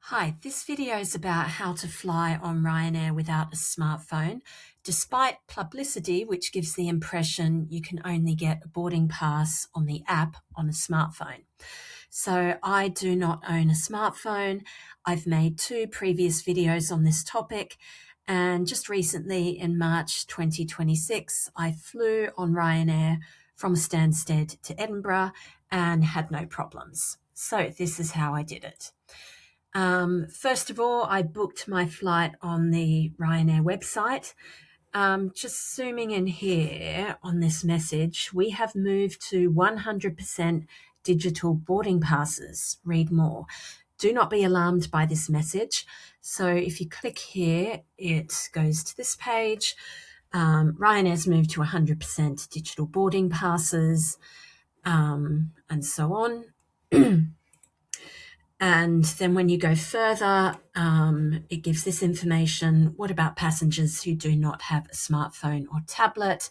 Hi, this video is about how to fly on Ryanair without a smartphone, despite publicity which gives the impression you can only get a boarding pass on the app on a smartphone. So I do not own a smartphone. I've made 2 previous videos on this topic, and just recently in March 2026, I flew on Ryanair from Stansted to Edinburgh and had no problems. So this is how I did it. First of all, I booked my flight on the Ryanair website. Just zooming in here on this message, we have moved to 100% digital boarding passes. Read more. Do not be alarmed by this message. So if you click here, it goes to this page. Ryanair's moved to 100% digital boarding passes, and so on. And then when you go further, it gives this information. What about passengers who do not have a smartphone or tablet?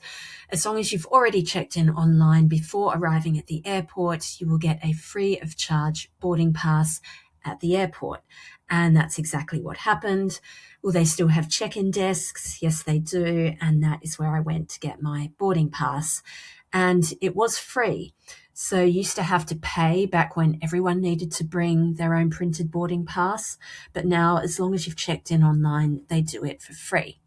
As long as you've already checked in online before arriving at the airport, you will get a free of charge boarding pass at the airport. And that's exactly what happened. Will they still have check-in desks? Yes, they do. And that is where I went to get my boarding pass. And it was free. So you used to have to pay back when everyone needed to bring their own printed boarding pass. But now, as long as you've checked in online, they do it for free.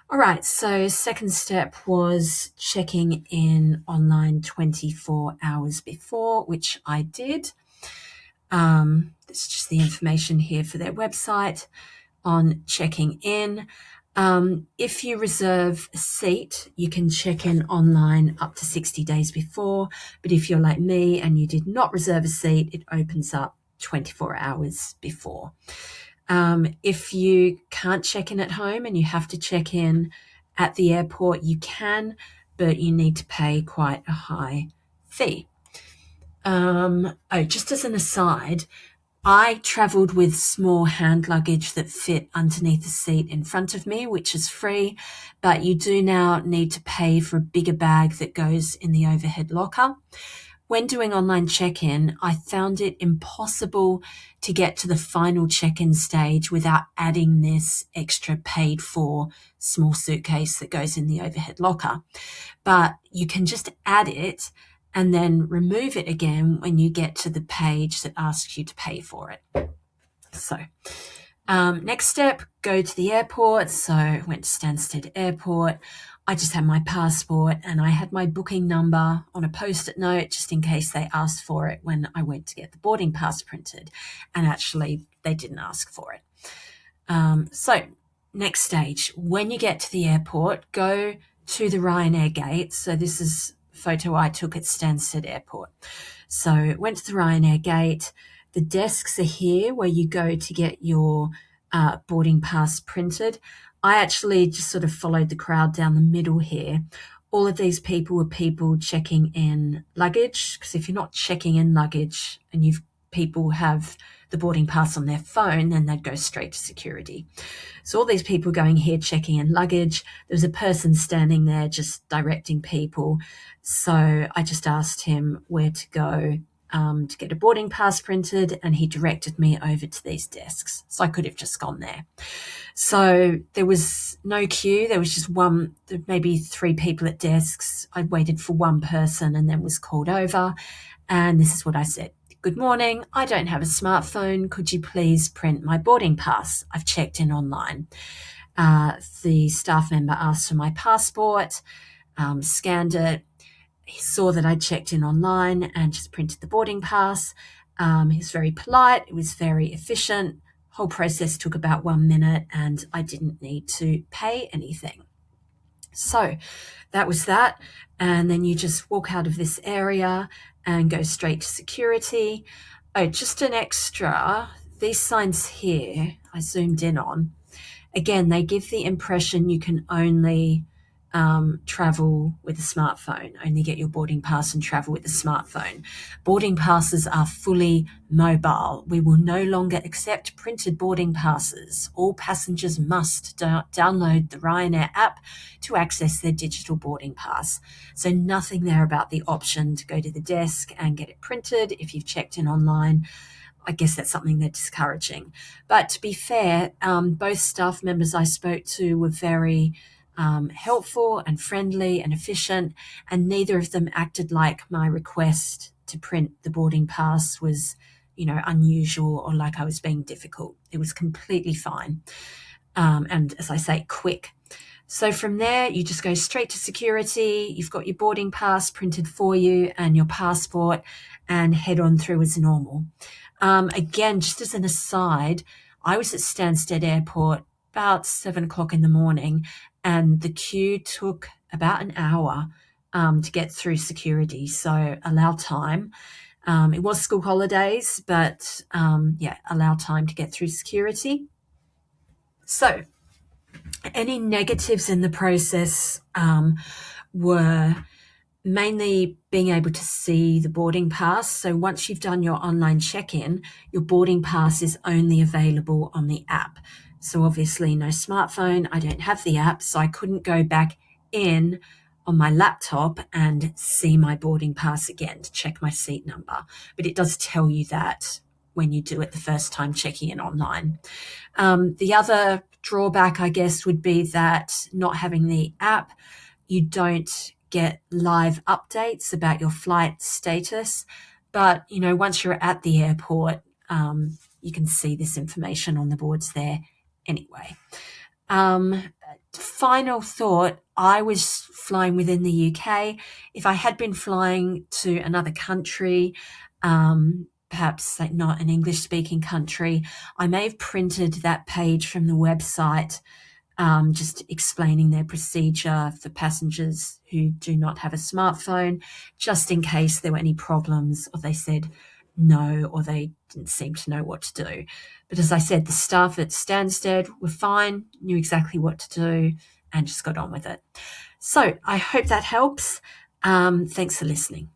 All right, so second step was checking in online 24 hours before, which I did. This is just the information here for their website on checking in. If you reserve a seat, you can check in online up to 60 days before. But if you're like me and you did not reserve a seat, it opens up 24 hours before. If you can't check in at home and you have to check in at the airport, you can, but you need to pay quite a high fee. Just as an aside, I travelled with small hand luggage that fit underneath the seat in front of me, which is free, but you do now need to pay for a bigger bag that goes in the overhead locker. When doing online check-in, I found it impossible to get to the final check-in stage without adding this extra paid for small suitcase that goes in the overhead locker. But you can just add it and then remove it again when you get to the page that asks you to pay for it. So next step, go to the airport. So I went to Stansted Airport. I just had my passport and I had my booking number on a post-it note just in case they asked for it when I went to get the boarding pass printed. And actually, they didn't ask for it. So next stage, when you get to the airport, go to the Ryanair gate. So this is photo I took at Stansted Airport. So went to the Ryanair gate. The desks are here where you go to get your boarding pass printed. I actually just sort of followed the crowd down the middle here. All of these people were people checking in luggage, because if you're not checking in luggage and people have the boarding pass on their phone, then they'd go straight to security. So all these people going here checking in luggage. There was a person standing there just directing people. So I just asked him where to go to get a boarding pass printed, and he directed me over to these desks. So I could have just gone there. So there was no queue. There was just maybe 3 people at desks. I waited for one person and then was called over. And this is what I said. Good morning. I don't have a smartphone. Could you please print my boarding pass? I've checked in online. The staff member asked for my passport, scanned it. He saw that I checked in online and just printed the boarding pass. He was very polite. It was very efficient. Whole process took about 1 minute and I didn't need to pay anything. So that was that. And then you just walk out of this area and go straight to security. Oh, just an extra, these signs here, I zoomed in on. Again, they give the impression you can only travel with a smartphone, only get your boarding pass and travel with a smartphone. Boarding passes are fully mobile. We will no longer accept printed boarding passes. All passengers must download the Ryanair app to access their digital boarding pass. So nothing there about the option to go to the desk and get it printed if you've checked in online. I guess that's something they're discouraging. But to be fair, both staff members I spoke to were very helpful and friendly and efficient, and neither of them acted like my request to print the boarding pass was, unusual or like I was being difficult. It was completely fine. And as I say, quick. So from there, you just go straight to security. You've got your boarding pass printed for you and your passport, and head on through as normal. Again, just as an aside, I was at Stansted Airport about 7 o'clock in the morning, and the queue took about an hour to get through security. So allow time. It was school holidays, but allow time to get through security. So any negatives in the process were mainly being able to see the boarding pass. So once you've done your online check-in, your boarding pass is only available on the app. So obviously no smartphone. I don't have the app, so I couldn't go back in on my laptop and see my boarding pass again to check my seat number. But it does tell you that when you do it the first time checking in online. The other drawback, I guess, would be that not having the app, you don't get live updates about your flight status. But, once you're at the airport, you can see this information on the boards there anyway. Final thought, I was flying within the UK. If I had been flying to another country, perhaps like not an English-speaking country, I may have printed that page from the website, just explaining their procedure for passengers who do not have a smartphone, just in case there were any problems or they said no or they didn't seem to know what to do. But as I said, the staff at Stansted were fine, knew exactly what to do, and just got on with it. So I hope that helps. Thanks for listening.